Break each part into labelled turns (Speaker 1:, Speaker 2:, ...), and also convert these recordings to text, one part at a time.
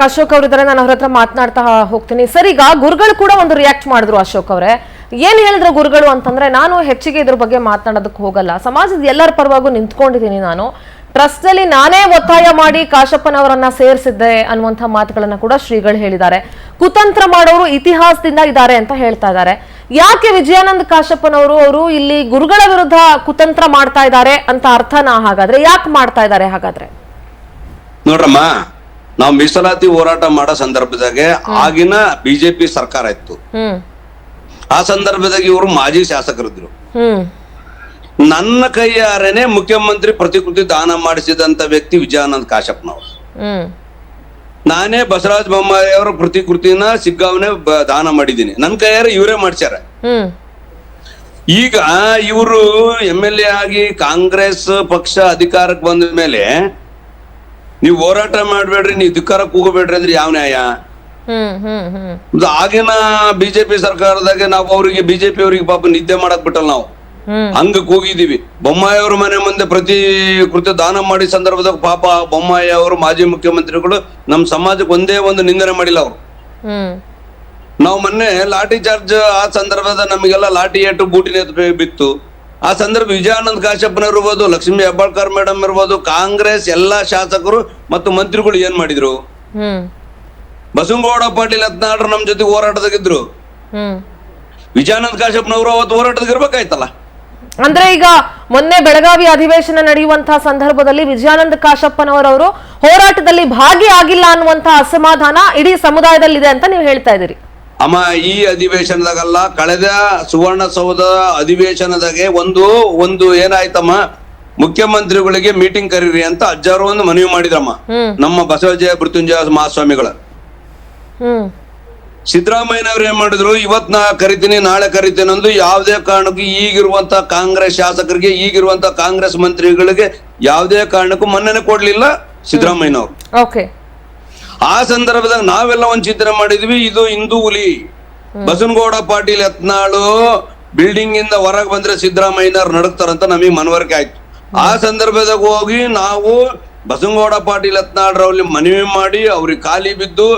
Speaker 1: ಅಶೋಕ್ ಅವರಿದ್ದಾರೆ, ನಾನು ಅವ್ರ ಹತ್ರ ಮಾತನಾಡ್ತಾ ಹೋಗ್ತೀನಿ. ಸರ್, ಈಗ ಗುರುಗಳು ಕೂಡ ಒಂದು ರಿಯಾಕ್ಟ್ ಮಾಡಿದ್ರು. ಅಶೋಕ್ ಅವರೇ ಏನ್ ಹೇಳಿದ್ರು ಗುರುಗಳು ಅಂತಂದ್ರೆ, ನಾನು ಹೆಚ್ಚಿಗೆ ಇದ್ರ ಬಗ್ಗೆ ಮಾತನಾಡೋದಕ್ಕೆ ಹೋಗಲ್ಲ, ಸಮಾಜದ ಎಲ್ಲರ ಪರವಾಗೂ ನಿಂತ್ಕೊಂಡಿದ್ದೀನಿ, ನಾನು ಟ್ರಸ್ಟ್ ಅಲ್ಲಿ ನಾನೇ ಒತ್ತಾಯ ಮಾಡಿ ಕಾಶಪ್ಪನವರನ್ನ ಸೇರಿಸಿದ್ದೆ ಅನ್ನುವಂಥ ಮಾತುಗಳನ್ನ ಕೂಡ ಶ್ರೀಗಳು ಹೇಳಿದ್ದಾರೆ. ಕುತಂತ್ರ ಮಾಡೋರು ಇತಿಹಾಸದಿಂದ ಇದ್ದಾರೆ ಅಂತ ಹೇಳ್ತಾ ಇದ್ದಾರೆ. ಯಾಕೆ ವಿಜಯಾನಂದ ಕಾಶಪ್ಪನವರು ಅವರು ಇಲ್ಲಿ ಗುರುಗಳ ವಿರುದ್ಧ ಕುತಂತ್ರ ಮಾಡ್ತಾ ಇದ್ದಾರೆ ಅಂತ ಅರ್ಥನಾ? ಹಾಗಾದ್ರೆ ಯಾಕೆ ಮಾಡ್ತಾ ಇದ್ದಾರೆ ಹಾಗಾದ್ರೆ?
Speaker 2: ನೋಡ್ರಮ್ಮ, ನಾವು ಮೀಸಲಾತಿ ಹೋರಾಟ ಮಾಡೋ ಸಂದರ್ಭದಾಗ ಆಗಿನ ಬಿಜೆಪಿ ಸರ್ಕಾರ ಇತ್ತು. ಆ ಸಂದರ್ಭದಾಗ ಇವರು ಮಾಜಿ ಶಾಸಕರಿದ್ರು. ನನ್ನ ಕೈಯಾರೇನೆ ಮುಖ್ಯಮಂತ್ರಿ ಪ್ರತಿಕೃತಿ ದಾನ ಮಾಡಿಸಿದಂತ ವ್ಯಕ್ತಿ ವಿಜಯಾನಂದ ಕಾಶಪ್ಪನವರು. ನಾನೇ ಬಸವರಾಜ ಬೊಮ್ಮಾಯಿ ಅವರ ಪ್ರತಿಕೃತಿನ ಸಿಗ್ಗಾವನೆ ದಾನ ಮಾಡಿದ್ದೀನಿ, ನನ್ನ ಕೈಯಾರ ಇವರೇ ಮಾಡ್ಸ್ಯಾರ. ಈಗ ಇವರು MLA ಆಗಿ ಕಾಂಗ್ರೆಸ್ ಪಕ್ಷ ಅಧಿಕಾರಕ್ಕೆ ಬಂದ ಮೇಲೆ ನೀವು ಹೋರಾಟ ಮಾಡ್ಬೇಡ್ರಿ, ನೀವು ಧಿಕ್ಕಾರಕ್ಕೆ ಹೋಗಬೇಡ್ರಿ ಅಂದ್ರೆ ಯಾವ ನ್ಯಾಯ? ಆಗಿನ ಬಿಜೆಪಿ ಸರ್ಕಾರದಾಗ ನಾವು ಅವ್ರಿಗೆ ಬಿಜೆಪಿ ಅವ್ರಿಗೆ ಪಾಪ ನಿದ್ದೆ ಮಾಡಕ್ ಬಿಟ್ಟಲ್ಲ, ನಾವು ಹಂಗಕ್ ಹೋಗಿದೀವಿ. ಬೊಮ್ಮಾಯಿ ಅವ್ರ ಮನೆ ಮುಂದೆ ಪ್ರತಿಕೃತಿ ದಾನ ಮಾಡಿ ಸಂದರ್ಭದಾಗ ಪಾಪ ಬೊಮ್ಮಾಯಿ ಅವರು ಮಾಜಿ ಮುಖ್ಯಮಂತ್ರಿಗಳು ನಮ್ ಸಮಾಜಕ್ಕೆ ಒಂದೇ ಒಂದು ನಿಂದನೆ ಮಾಡಿಲ್ಲ ಅವ್ರು. ನಾವು ಮೊನ್ನೆ ಲಾಠಿ ಚಾರ್ಜ್ ಆ ಸಂದರ್ಭದ ನಮಗೆಲ್ಲ ಲಾಠಿ ಏಟು ಬೂಟಿನ ಬಿತ್ತು. ಆ ಸಂದರ್ಭ ವಿಜಯಾನಂದ ಕಾಶಪ್ಪನ ಇರ್ಬೋದು, ಲಕ್ಷ್ಮೀ ಹೆಬ್ಬಾಳ್ಕರ್ ಮೇಡಮ್ ಇರ್ಬೋದು, ಕಾಂಗ್ರೆಸ್ ಎಲ್ಲಾ ಶಾಸಕರು ಮತ್ತು ಮಂತ್ರಿಗಳು ಏನ್ ಮಾಡಿದ್ರು? ಬಸವನಗೌಡ ಪಾಟೀಲ್ ಯತ್ನಾಳ್ ನಮ್ ಜೊತೆ ಹೋರಾಟದಾಗಿದ್ರು. ವಿಜಯಾನಂದ ಕಾಶಪ್ಪನವರು ಅವತ್ತು ಹೋರಾಟದಾಗ ಇರ್ಬೇಕಾಯ್ತಲ್ಲ.
Speaker 1: ಅಂದ್ರೆ ಈಗ ಮೊನ್ನೆ ಬೆಳಗಾವಿ ಅಧಿವೇಶನ ನಡೆಯುವಂತಹ ಸಂದರ್ಭದಲ್ಲಿ ವಿಜಯಾನಂದ ಕಾಶಪ್ಪನವರವರು ಹೋರಾಟದಲ್ಲಿ ಭಾಗಿಯಾಗಿಲ್ಲ ಅನ್ನುವಂತಹ ಅಸಮಾಧಾನ ಇಡೀ ಸಮುದಾಯದಲ್ಲಿದೆ ಅಂತ ನೀವು ಹೇಳ್ತಾ ಇದ್ದೀರಿ.
Speaker 2: ಅಮ್ಮ, ಈ ಅಧಿವೇಶನದಾಗಲ್ಲ, ಕಳೆದ ಸುವರ್ಣಸೌಧ ಅಧಿವೇಶನದಾಗೆ ಒಂದು ಏನಾಯ್ತಮ್ಮ, ಮುಖ್ಯಮಂತ್ರಿಗಳಿಗೆ ಮೀಟಿಂಗ್ ಕರೀರಿ ಅಂತ ಅಜ್ಜಾರು ಒಂದು ಮನವಿ ಮಾಡಿದ್ರಮ್ಮ ನಮ್ಮ ಬಸವಜಯ ಮೃತ್ಯುಂಜಯ ಮಹಾಸ್ವಾಮಿಗಳ. ಸಿದ್ದರಾಮಯ್ಯನವ್ರು ಏನ್ ಮಾಡಿದ್ರು, ಇವತ್ ನಾ ಕರಿತೀನಿ ನಾಳೆ ಕರಿತೀನಿ ಅಂದು ಯಾವುದೇ ಕಾರಣಕ್ಕೂ ಈಗಿರುವಂತ ಕಾಂಗ್ರೆಸ್ ಶಾಸಕರಿಗೆ ಈಗಿರುವಂತ ಕಾಂಗ್ರೆಸ್ ಮಂತ್ರಿಗಳಿಗೆ ಯಾವುದೇ ಕಾರಣಕ್ಕೂ ಮನ್ನಣೆ ಕೊಡ್ಲಿಲ್ಲ ಸಿದ್ದರಾಮಯ್ಯನವ್ರು. ಆ ಸಂದರ್ಭದಾಗ ನಾವೆಲ್ಲ ಒಂದ್ ಚಿಂತನೆ ಮಾಡಿದ್ವಿ, ಇದು ಹಿಂದೂ ಹುಲಿ. ಬಸವನಗೌಡ ಪಾಟೀಲ್ ಯತ್ನಾಳು ಬಿಲ್ಡಿಂಗ್ ಇಂದ ಹೊರಗೆ ಬಂದ್ರೆ ಸಿದ್ದರಾಮಯ್ಯನವ್ರು ನಡಕ್ತಾರಂತ ನಮಗೆ ಮನವರಿಕೆ ಆಯ್ತು. ಆ ಸಂದರ್ಭದಾಗ ಹೋಗಿ ನಾವು ಬಸವನಗೌಡ ಪಾಟೀಲ್ ಯತ್ನಾಳ್ರಲ್ಲಿ ಮನವಿ ಮಾಡಿ ಅವ್ರಿಗೆ ಖಾಲಿ ಬಿದ್ದು,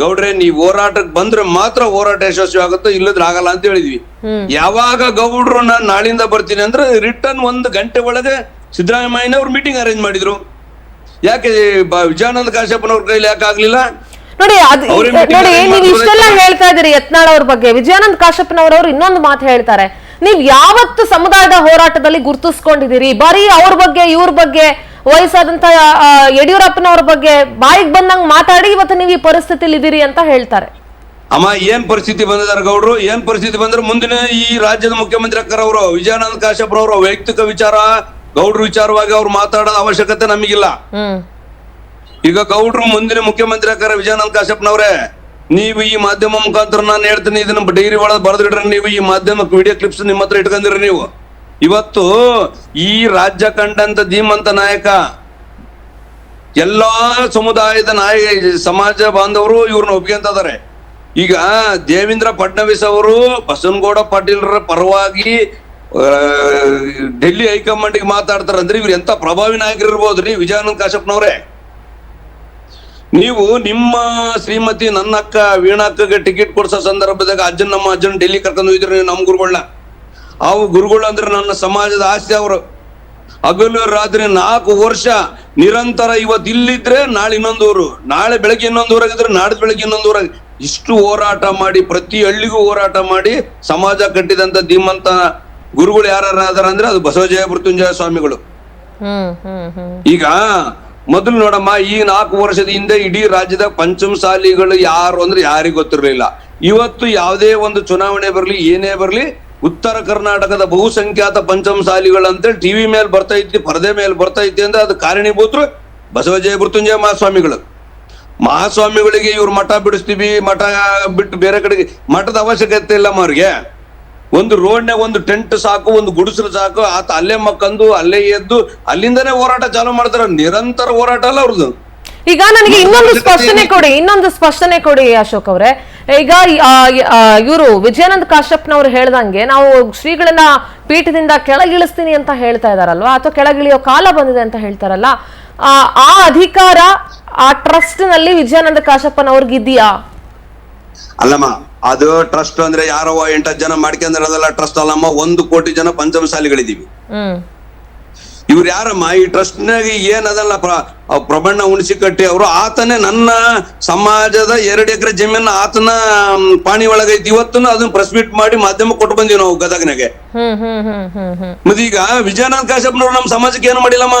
Speaker 2: ಗೌಡ್ರೆ ನೀವ್ ಹೋರಾಟಕ್ಕೆ ಬಂದ್ರೆ ಮಾತ್ರ ಹೋರಾಟ ಯಶಸ್ವಿ ಆಗುತ್ತೋ, ಇಲ್ಲದ್ರೆ ಆಗಲ್ಲ ಅಂತ ಹೇಳಿದ್ವಿ. ಯಾವಾಗ ಗೌಡ್ರು ನಾನ್ ನಾಳಿಂದ ಬರ್ತೀನಿ ಅಂದ್ರೆ ರಿಟರ್ನ್ 1 ಗಂಟೆ ಒಳಗೆ ಸಿದ್ದರಾಮಯ್ಯನವ್ರು ಮೀಟಿಂಗ್ ಅರೇಂಜ್ ಮಾಡಿದ್ರು. ಯಾಕೆ ವಿಜಯಾನಂದ ಕಾಶಪ್ಪನವ್ರ ಕೈಲಿ ಯಾಕೆ ಆಗ್ಲಿಲ್ಲ?
Speaker 1: ನೋಡಿ ನೀವು ಇಷ್ಟೆಲ್ಲ ಹೇಳ್ತಾ ಇದ್ದೀರಿ ಯತ್ನಾಳ್ ಅವ್ರ ಬಗ್ಗೆ. ವಿಜಯಾನಂದ ಕಾಶಪ್ಪನವರವ್ರು ಇನ್ನೊಂದು ಮಾತು ಹೇಳ್ತಾರೆ, ನೀವ್ ಯಾವತ್ತು ಸಮುದಾಯದ ಹೋರಾಟದಲ್ಲಿ ಗುರುತಿಸ್ಕೊಂಡಿದ್ದೀರಿ, ಬರೀ ಅವ್ರ ಬಗ್ಗೆ ಇವ್ರ ಬಗ್ಗೆ ವಯಸ್ಸಾದಂತ ಯಡಿಯೂರಪ್ಪನವ್ರ ಬಗ್ಗೆ ಬಾಯಿಗೆ ಬಂದಂಗ್ ಮಾತಾಡಿ ಇವತ್ತು ನೀವು ಈ ಪರಿಸ್ಥಿತಿಲಿ ಇದೀರಿ ಅಂತ ಹೇಳ್ತಾರೆ.
Speaker 2: ಅಮ್ಮ, ಏನ್ ಪರಿಸ್ಥಿತಿ ಬಂದಿದ್ದಾರೆ ಗೌಡ್ರು? ಏನ್ ಪರಿಸ್ಥಿತಿ ಬಂದ್ರೆ ಮುಂದಿನ ಈ ರಾಜ್ಯದ ಮುಖ್ಯಮಂತ್ರಿ ಅಕ್ಕರವರು ವಿಜಯಾನಂದ ಕಾಶಪ್ಪನವರು ವೈಯಕ್ತಿಕ ವಿಚಾರ ಗೌಡ್ರು ವಿಚಾರವಾಗಿ ಅವ್ರು ಮಾತಾಡೋದ ಅವಶ್ಯಕತೆ ನಮಗಿಲ್ಲ. ಈಗ ಗೌಡ್ರು ಮುಂದಿನ ಮುಖ್ಯಮಂತ್ರಿ ಅಕ್ಕರ ವಿಜಯಾನಂದ ಕಾಶಪ್ಪನವ್ರೆ, ನೀವು ಈ ಮಾಧ್ಯಮ ಮುಖಾಂತರ ನಾನು ಹೇಳ್ತೀನಿ, ಇದನ್ನ ಡೈರಿ ಒಳಗೆ ಬರೆದಿಡ್ರಿ. ನೀವು ಈ ಮಾಧ್ಯಮಕ್ಕೆ ವಿಡಿಯೋ ಕ್ಲಿಪ್ಸ್ ನಿಮ್ಮ ಹತ್ರ ಇಟ್ಕೊಂಡಿರಿ. ನೀವು ಇವತ್ತು ಈ ರಾಜ್ಯ ಕಂಡಂತ ಧೀಮಂತ ನಾಯಕ, ಎಲ್ಲಾ ಸಮುದಾಯದ ನಾಯಕ ಸಮಾಜ ಬಾಂಧವರು ಇವ್ರನ್ನ ಒಪ್ಕೊಂತ ಇದಾರೆ. ಈಗ ದೇವೇಂದ್ರ ಫಡ್ನವೀಸ್ ಅವರು ಬಸವನಗೌಡ ಪಾಟೀಲ್ರ ಪರವಾಗಿ ಡೆಲ್ಲಿ ಹೈಕಮಾಂಡ್ಗೆ ಮಾತಾಡ್ತಾರ ಅಂದ್ರೆ ಇವ್ರು ಎಂತ ಪ್ರಭಾವಿ ನಾಯಕರಿರ್ಬೋದ್ರಿ ವಿಜಯಾನಂದ ಕಾಶಪ್ಪನವ್ರೆ. ನೀವು ನಿಮ್ಮ ಶ್ರೀಮತಿ ನನ್ನ ಅಕ್ಕ ವೀಣಾಕ್ಕಗೆ ಟಿಕೆಟ್ ಕೊಡ್ಸೋ ಸಂದರ್ಭದಾಗ ನಮ್ಮ ಅಜ್ಜನ್ ಡೆಲ್ಲಿ ಕರ್ಕೊಂಡು ಹೋಗಿದ್ರಿ ನೀವು, ನಮ್ಮ ಗುರುಗಳನ್ನ. ಅವು ಗುರುಗಳು ಅಂದ್ರೆ ನನ್ನ ಸಮಾಜದ ಆಸ್ತಿ. ಅವರು ಹಗಲು ರಾತ್ರಿ 4 ವರ್ಷ ನಿರಂತರ, ಇವತ್ತು ಇಲ್ಲಿದ್ರೆ ನಾಳೆ ಇನ್ನೊಂದು ಊರು, ನಾಳೆ ಬೆಳಗ್ಗೆ ಇನ್ನೊಂದು ಊರಾಗಿದ್ರೆ ನಾಡ್ದು ಬೆಳಗ್ಗೆ ಇನ್ನೊಂದು ಊರಾಗ, ಇಷ್ಟು ಹೋರಾಟ ಮಾಡಿ ಪ್ರತಿ ಹಳ್ಳಿಗೂ ಹೋರಾಟ ಮಾಡಿ ಸಮಾಜ ಕಟ್ಟಿದಂತ ಧೀಮಂತ ಗುರುಗಳು ಯಾರು ಅದಾರ ಅಂದ್ರೆ ಅದು ಬಸವಜಯ ಮೃತ್ಯುಂಜಯ ಸ್ವಾಮಿಗಳು. ಈಗ ಮೊದಲು ನೋಡಮ್ಮ, ಈ 4 ವರ್ಷದ ಹಿಂದೆ ಇಡೀ ರಾಜ್ಯದ ಪಂಚಮಸಾಲಿಗಳು ಯಾರು ಅಂದ್ರೆ ಯಾರಿಗೂ ಗೊತ್ತಿರ್ಲಿಲ್ಲ. ಇವತ್ತು ಯಾವುದೇ ಒಂದು ಚುನಾವಣೆ ಬರ್ಲಿ ಏನೇ ಬರ್ಲಿ, ಉತ್ತರ ಕರ್ನಾಟಕದ ಬಹುಸಂಖ್ಯಾತ ಪಂಚಮಸಾಲಿಗಳು ಅಂತೇಳಿ ಟಿವಿ ಮೇಲೆ ಬರ್ತಾ ಇತ್ತು, ಪರದೆ ಮೇಲೆ ಬರ್ತಾ ಇತ್ತು ಅಂದ್ರೆ ಅದು ಕಾರಣೀಭೂತರು ಬಸವಜಯ ಮೃತ್ಯುಂಜಯ ಮಹಾಸ್ವಾಮಿಗಳು. ಮಹಾಸ್ವಾಮಿಗಳಿಗೆ ಇವ್ರು ಮಠ ಬಿಡಿಸ್ತೀವಿ, ಮಠ ಬಿಟ್ಟು ಬೇರೆ ಕಡೆಗೆ ಮಠದ ಅವಶ್ಯಕತೆ ಇಲ್ಲ. ಅವ್ರಿಗೆ ಒಂದು ರೋಡ್ನಾಗ ಒಂದು ಟೆಂಟ್ ಸಾಕು, ಒಂದು ಗುಡಿಸಲು ಸಾಕು, ಆತ ಅಲ್ಲೇ ಮಕ್ಕಂದು ಅಲ್ಲೇ ಎದ್ದು ಅಲ್ಲಿಂದನೇ ಹೋರಾಟ ಚಾಲೂ ಮಾಡ್ತಾರ. ನಿರಂತರ ಹೋರಾಟ ಅಲ್ಲ ಅವ್ರದ್ದು.
Speaker 1: ಈಗ ನನಗೆ ಇನ್ನೊಂದು ಸ್ಪಷ್ಟನೆ ಕೊಡಿ ಅಶೋಕ್ ಅವರೇ. ಈಗ ಇವರು ವಿಜಯಾನಂದ ಕಾಶಪ್ಪನವರು ಹೇಳ್ದಂಗೆ ನಾವು ಶ್ರೀಗಳನ್ನ ಪೀಠದಿಂದ ಕೆಳಗಿಳಿಸ್ತೀನಿ ಅಂತ ಹೇಳ್ತಾ ಇದಾರಲ್ವಾ, ಅಥವಾ ಕೆಳಗಿಳಿಯೋ ಕಾಲ ಬಂದಿದೆ ಅಂತ ಹೇಳ್ತಾರಲ್ಲ, ಆ ಅಧಿಕಾರ ಆ ಟ್ರಸ್ಟ್ ನಲ್ಲಿ ವಿಜಯಾನಂದ ಕಾಶಪ್ಪನವ್ರಿಗೆ ಇದೆಯಾ?
Speaker 2: ಅಲ್ಲಮ್ಮ, ಅದು ಟ್ರಸ್ಟ್ ಅಂದ್ರೆ ಯಾರೋ 8 ಜನ ಮಾಡ್ಕೊಂಡಿರೋದಲ್ಲ ಟ್ರಸ್ಟ್ ಅಲ್ಲಮ್ಮ. 1 ಕೋಟಿ ಜನ ಪಂಚಮಸಾಲಿಗಳಿದೀವಿ. ಇವ್ರು ಯಾರಮ್ಮ ಈ ಟ್ರಸ್ಟ್ ನಾಗ ಏನದಲ್ಲ ಪ್ರಬಣ್ಣ ಉಣಿಸಿ ಕಟ್ಟಿ ಅವರು, ಆತನೇ ನನ್ನ ಸಮಾಜದ 2 ಎಕರೆ ಜಮೀನ ಆತನ ಪಾಣಿ ಒಳಗೈತಿ. ಇವತ್ತು ಅದನ್ನ ಪ್ರೆಸ್ ಮೀಟ್ ಮಾಡಿ ಮಾಧ್ಯಮ ಕೊಟ್ಟು ಬಂದೀವಿ ನಾವು ಗದಗನಾಗೆ. ಮತ್ತೀಗ ವಿಜಯಾನಂದ ಕಾಶಪ್ಪನವ್ರು ನಮ್ಮ ಸಮಾಜಕ್ಕೆ ಏನು ಮಾಡಿಲ್ಲಮ್ಮ.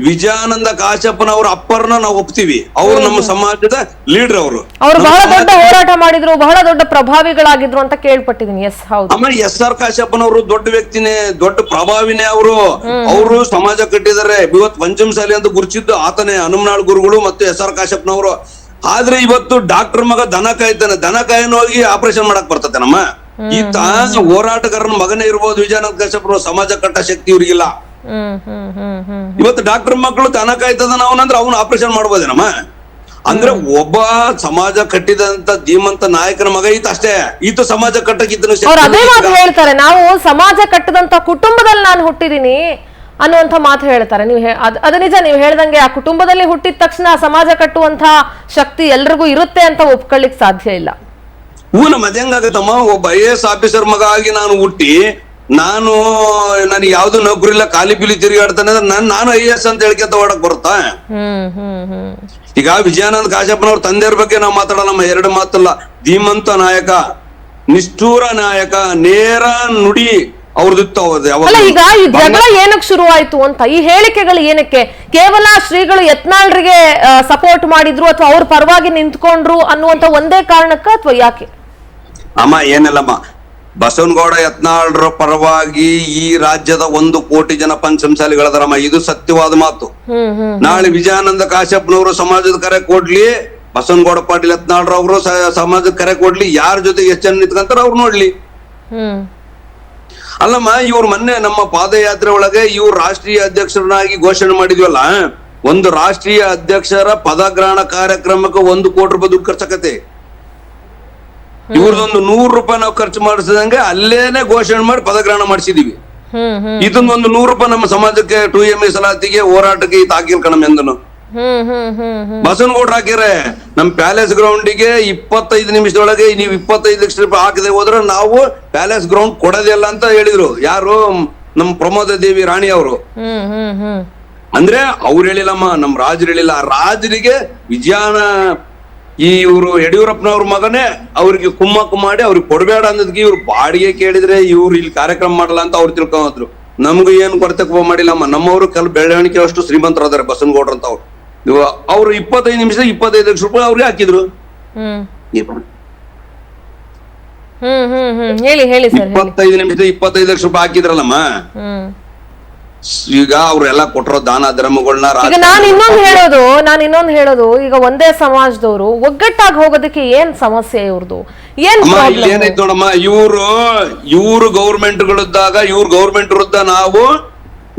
Speaker 2: ವಿಜಯಾನಂದ ಕಾಶಪ್ಪನವ್ರ ಅಪ್ಪರ್ನ ನಾವು ಒಪ್ತೀವಿ. ಅವ್ರು ನಮ್ಮ ಸಮಾಜದ ಲೀಡರ್. ಅವರು
Speaker 1: ಬಹಳ ದೊಡ್ಡ ಹೋರಾಟ ಮಾಡಿದ್ರು, ಬಹಳ ದೊಡ್ಡ ಪ್ರಭಾವಿಗಳಾಗಿದ್ರು ಅಂತ ಕೇಳ್ಪಟ್ಟಿದೀನಿ. ಎಸ್, ಹೌದು.
Speaker 2: ಆಮೇಲೆ SR ಕಾಶಪ್ಪನವರು ದೊಡ್ಡ ವ್ಯಕ್ತಿನೇ, ದೊಡ್ಡ ಪ್ರಭಾವಿನೇ. ಅವರು ಸಮಾಜ ಕಟ್ಟಿದ್ದಾರೆ. ಇವತ್ತು ಪಂಚಮಸಾಲಿ ಅಂತ ಗುರುತಿದ್ದು ಆತನೇ, ಹನುಮನಾಳ್ ಗುರುಗಳು ಮತ್ತು SR ಕಾಶಪ್ಪನವರು. ಆದ್ರೆ ಇವತ್ತು ಡಾಕ್ಟರ್ ಮಗ ದನ ಕಾಯ್ತಾನೆ, ದನ ಕಾಯನ ಹೋಗಿ ಆಪರೇಷನ್ ಮಾಡಕ್ ಬರ್ತತೆ ನಮ್ಮ. ಈತ ಹೋರಾಟಗಾರನ ಮಗನೇ ಇರ್ಬೋದು. ವಿಜಯಾನಂದ ಕಾಶಪ್ಪನವರು ಸಮಾಜ ಕಟ್ಟ ಶಕ್ತಿ ಇವ್ರಿಗಿಲ್ಲ. ಇವತ್ತು ಡಾಕ್ಟರ್ ಮಕ್ಕಳು ದನ ಕಾಯ್ತದ ಅವನಂದ್ರೆ ಅವನು ಆಪರೇಷನ್ ಮಾಡ್ಬೋದೇನಮ್ಮ. ಅಂದ್ರೆ ಒಬ್ಬ ಸಮಾಜ ಕಟ್ಟಿದಂತ ಧೀಮಂತ ನಾಯಕನ ಮಗ ಈತ ಅಷ್ಟೇ. ಈತ ಸಮಾಜ ಕಟ್ಟಕ್ಕಿದ್ದನು
Speaker 1: ಅದೇ ಮಾತು ಹೇಳ್ತಾರೆ. ನಾವು ಸಮಾಜ ಕಟ್ಟದಂತ ಕುಟುಂಬದಲ್ಲಿ ನಾನು ಹುಟ್ಟಿದೀನಿ ಅನ್ನುವಂತ ಮಾತು ಹೇಳ್ತಾರೆ. ನೀವು ಅದು ನಿಜ. ನೀವು ಹೇಳ್ದಂಗೆ ಆ ಕುಟುಂಬದಲ್ಲಿ ಹುಟ್ಟಿದ ತಕ್ಷಣ ಸಮಾಜ ಕಟ್ಟುವಂತ ಶಕ್ತಿ ಎಲ್ರಿಗೂ ಇರುತ್ತೆ ಅಂತ ಒಪ್ಕೊಳ್ಳಿಕ್ ಸಾಧ್ಯ ಇಲ್ಲ.
Speaker 2: ನಮ್ಮ ಅದೇಂಗಾಗತ್ತಮ್ಮ. ಒಬ್ಬ IAS ಆಫೀಸರ್ ಮಗ ಆಗಿ ನಾನು ಹುಟ್ಟಿ ನನಗೆ ಯಾವ್ದು ನೌಕರಿ ಇಲ್ಲ, ಖಾಲಿ ಪಿಲಿ ತಿರುಗಾಡ್ತಾನೆ ಅಂದ್ರೆ ನಾನು IAS ಅಂತ ಹೇಳ್ಕೊಂತ ಓಡಕ್ ಬರುತ್ತಾ? ಈಗ ವಿಜಯಾನಂದ ಕಾಶಪ್ಪನವ್ರ ತಂದೆಯವ್ರ ಬಗ್ಗೆ ನಾವು ಮಾತಾಡೋಣ. 2 ಮಾತಲ್ಲ. ಧೀಮಂತ ನಾಯಕ, ನಿಷ್ಠೂರ ನಾಯಕ, ನೇರ ನುಡಿ ಅವ್ರದಿತ್ತು.
Speaker 1: ಈಗ ಈ ಜಗಳ ಏನಕ್ಕೆ ಶುರುವಾಯ್ತು ಅಂತ, ಈ ಹೇಳಿಕೆಗಳು ಏನಕ್ಕೆ? ಕೇವಲ ಶ್ರೀಗಳು ಯತ್ನಾಳ್ರಿಗೆ ಸಪೋರ್ಟ್ ಮಾಡಿದ್ರು ಅಥವಾ ಅವ್ರ ಪರವಾಗಿ ನಿಂತ್ಕೊಂಡ್ರು ಅನ್ನುವಂತ ಒಂದೇ ಕಾರಣಕ್ಕ ಅಥವಾ ಯಾಕೆ?
Speaker 2: ಅಮ್ಮ ಏನಿಲ್ಲಮ್ಮ, ಬಸವನಗೌಡ ಯತ್ನಾಳ್ರ ಪರವಾಗಿ ಈ ರಾಜ್ಯದ 1 ಕೋಟಿ ಜನ ಪಂಚಮಸಾಲಿಗಳದಾರಮ್ಮ. ಇದು ಸತ್ಯವಾದ ಮಾತು. ನಾಳೆ ವಿಜಯಾನಂದ ಕಾಶಪ್ಪನವರು ಸಮಾಜದ ಕರೆ ಕೊಡ್ಲಿ, ಬಸವನಗೌಡ ಪಾಟೀಲ್ ಯತ್ನಾಳ್ರವರು ಸಮಾಜದ ಕರೆ ಕೊಡ್ಲಿ, ಯಾರ ಜೊತೆ ಎಷ್ಟು ಜನ ನಿಂತ್ಕಂತಾರ ಅವ್ರು ನೋಡ್ಲಿ. ಅಲ್ಲಮ್ಮ, ಇವ್ರು ಮೊನ್ನೆ ನಮ್ಮ ಪಾದಯಾತ್ರೆ ಒಳಗೆ ಇವ್ರು ರಾಷ್ಟ್ರೀಯ ಅಧ್ಯಕ್ಷರನ್ನಾಗಿ ಘೋಷಣೆ ಮಾಡಿದ್ವಲ್ಲ. ಒಂದು ರಾಷ್ಟ್ರೀಯ ಅಧ್ಯಕ್ಷರ ಪದಗ್ರಹಣ ಕಾರ್ಯಕ್ರಮಕ್ಕೆ 1 ಕೋಟಿ ರೂಪಾಯಿ ದುಡ್ಡು ಖರ್ಚಾಕತ್ತೆ. ಇವ್ರದೊಂದು 100 ರೂಪಾಯಿ ನಾವು ಖರ್ಚು ಮಾಡಿಸಿದಂಗೆ ಅಲ್ಲೇನೆ ಘೋಷಣೆ ಮಾಡಿ ಪದಗ್ರಹಣ ಮಾಡಿಸಿದೀವಿ. ಇದೊಂದು 100 ರೂಪಾಯಿ ನಮ್ಮ ಸಮಾಜಕ್ಕೆ 2A ಮೀಸಲಾತಿಗೆ ಹೋರಾಟಕ್ಕೆ ಈತ ಹಾಕಿಲ್ ಕಣಮ್ ಎಂದನು. ಬಸವನಗೌಡ್ರು ಹಾಕಿದ್ರೆ ನಮ್ ಪ್ಯಾಲೇಸ್ ಗ್ರೌಂಡಿಗೆ 25 ನಿಮಿಷದೊಳಗೆ ನೀವು 25 ಲಕ್ಷ ರೂಪಾಯಿ ಹಾಕದೆ ಹೋದ್ರೆ ನಾವು ಪ್ಯಾಲೇಸ್ ಗ್ರೌಂಡ್ ಕೊಡೋದಿಲ್ಲ ಅಂತ ಹೇಳಿದ್ರು. ಯಾರು? ನಮ್ ಪ್ರಮೋದ ದೇವಿ ರಾಣಿ ಅವರು. ಅಂದ್ರೆ ಅವ್ರು ಹೇಳಿಲ್ಲಮ್ಮ, ನಮ್ ರಾಜರು ಹೇಳಿಲ್ಲ. ರಾಜರಿಗೆ ಇವ್ರು ಯಡಿಯೂರಪ್ಪನವ್ರ ಮಗನೇ ಅವ್ರಿಗೆ ಕುಮ್ಮಕ್ಕು ಮಾಡಿ ಅವ್ರಿಗೆ ಕೊಡ್ಬೇಡ ಅನ್ನೋದಕ್ಕೆ ಇವ್ರು ಬಾಡಿಗೆ ಕೇಳಿದ್ರೆ ಇವ್ರು ಇಲ್ಲಿ ಕಾರ್ಯಕ್ರಮ ಮಾಡಲ್ಲ ಅಂತ ಅವ್ರು ತಿಳ್ಕೊಂಡ್ರು. ನಮ್ಗೂ ಏನ್ ಕೊರತೆ ಮಾಡಿಲ್ಲಮ್ಮ. ನಮ್ಮವ್ರು ಬೆಳವಣಿಗೆ ಅಷ್ಟು ಶ್ರೀಮಂತರಾದಾರೆ ಬಸವನಗೌಡ್ರು ಅಂತ ಅವ್ರು 25 ನಿಮಿಷ 25 ಲಕ್ಷ ರೂಪಾಯಿ ಅವ್ರಿಗೆ ಹಾಕಿದ್ರು. 25 ನಿಮಿಷ 25 ಲಕ್ಷ ರೂಪಾಯಿ ಹಾಕಿದ್ರಲ್ಲಮ್ಮ. ಈಗ ಅವ್ರೆಲ್ಲ ಕೊಟ್ಟರೋ ದಾನ ಧರ್ಮಗಳನ್ನ.
Speaker 1: ಈಗ ನಾನು ಇನ್ನೊಂದು ಹೇಳೋದು ಈಗ ಒಂದೇ ಸಮಾಜದವರು ಒಗ್ಗಟ್ಟಾಗಿ ಹೋಗೋದಕ್ಕೆ ಏನ್ ಸಮಸ್ಯೆ ಇವ್ರದ್ದು?
Speaker 2: ಏನೈತ್ ನೋಡಮ್ಮ, ಇವ್ರು ಗೌರ್ಮೆಂಟ್ ಗಳಿದ್ದಾಗ ಇವ್ರ ಗೌರ್ಮೆಂಟ್ ವಿರುದ್ಧ ನಾವು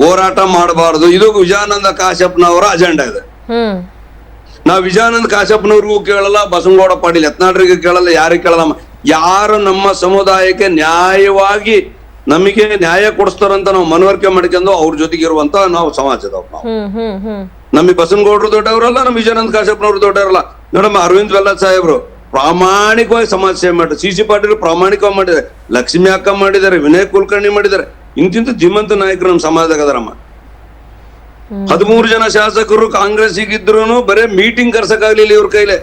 Speaker 2: ಹೋರಾಟ ಮಾಡಬಾರದು. ಇದು ವಿಜಯಾನಂದ ಕಾಶಪ್ಪನವರ ಅಜೆಂಡಾ ಇದೆ. ನಾವ್ ವಿಜಯಾನಂದ ಕಾಶಪ್ಪನವ್ರಿಗೂ ಕೇಳಲ್ಲ, ಬಸವನಗೌಡ ಪಾಟೀಲ್ ಯತ್ನಾಳ್ರಿಗೂ ಕೇಳಲ್ಲ, ಯಾರಿಗೆ ಕೇಳಲ್ಲ. ಯಾರು ನಮ್ಮ ಸಮುದಾಯಕ್ಕೆ ನ್ಯಾಯವಾಗಿ ನಮಗೆ ನ್ಯಾಯ ಕೊಡಿಸ್ತಾರಂತ ನಾವು ಮನವರಿಕೆ ಮಾಡ್ಕೊಂಡು ಅವ್ರ ಜೊತೆಗೆ ಇರುವಂತ ನಾವು ಸಮಾಜದವ್ರು. ನಾವು ನಮಗೆ ಬಸವನಗೌಡರು ದೊಡ್ಡವರಲ್ಲ, ನಮ್ ವಿಜಯಾನಂದ ಕಾಶಪ್ಪನವ್ರು ದೊಡ್ಡವರಲ್ಲ. ನೋಡಮ್ಮ, ಅರವಿಂದ್ ವೆಲ್ಲ ಸಾಹೇಬ್ರು ಪ್ರಾಮಾಣಿಕವಾಗಿ ಸಮಾಜ ಸೇವೆ ಮಾಡಿದ್ರು. CC ಪಾಟೀಲ್ ಪ್ರಾಮಾಣಿಕವಾಗಿ ಮಾಡಿದ್ದಾರೆ, ಲಕ್ಷ್ಮಿ ಅಕ್ಕ ಮಾಡಿದ್ದಾರೆ, ವಿನಯ್ ಕುಲಕರ್ಣಿ ಮಾಡಿದ್ದಾರೆ. ಇಂತಿಂತ ಧೀಮಂತ ನಾಯಕರು ನಮ್ಮ ಸಮಾಜದಾಗ ಅದರಮ್ಮ. 13 ಜನ ಶಾಸಕರು ಕಾಂಗ್ರೆಸ್ ಇದ್ರು ಬರೇ ಮೀಟಿಂಗ್ ಕರ್ಸಕ್ಕಾಗ್ಲಿಲ್ಲ ಇವ್ರ ಕೈಲೆ.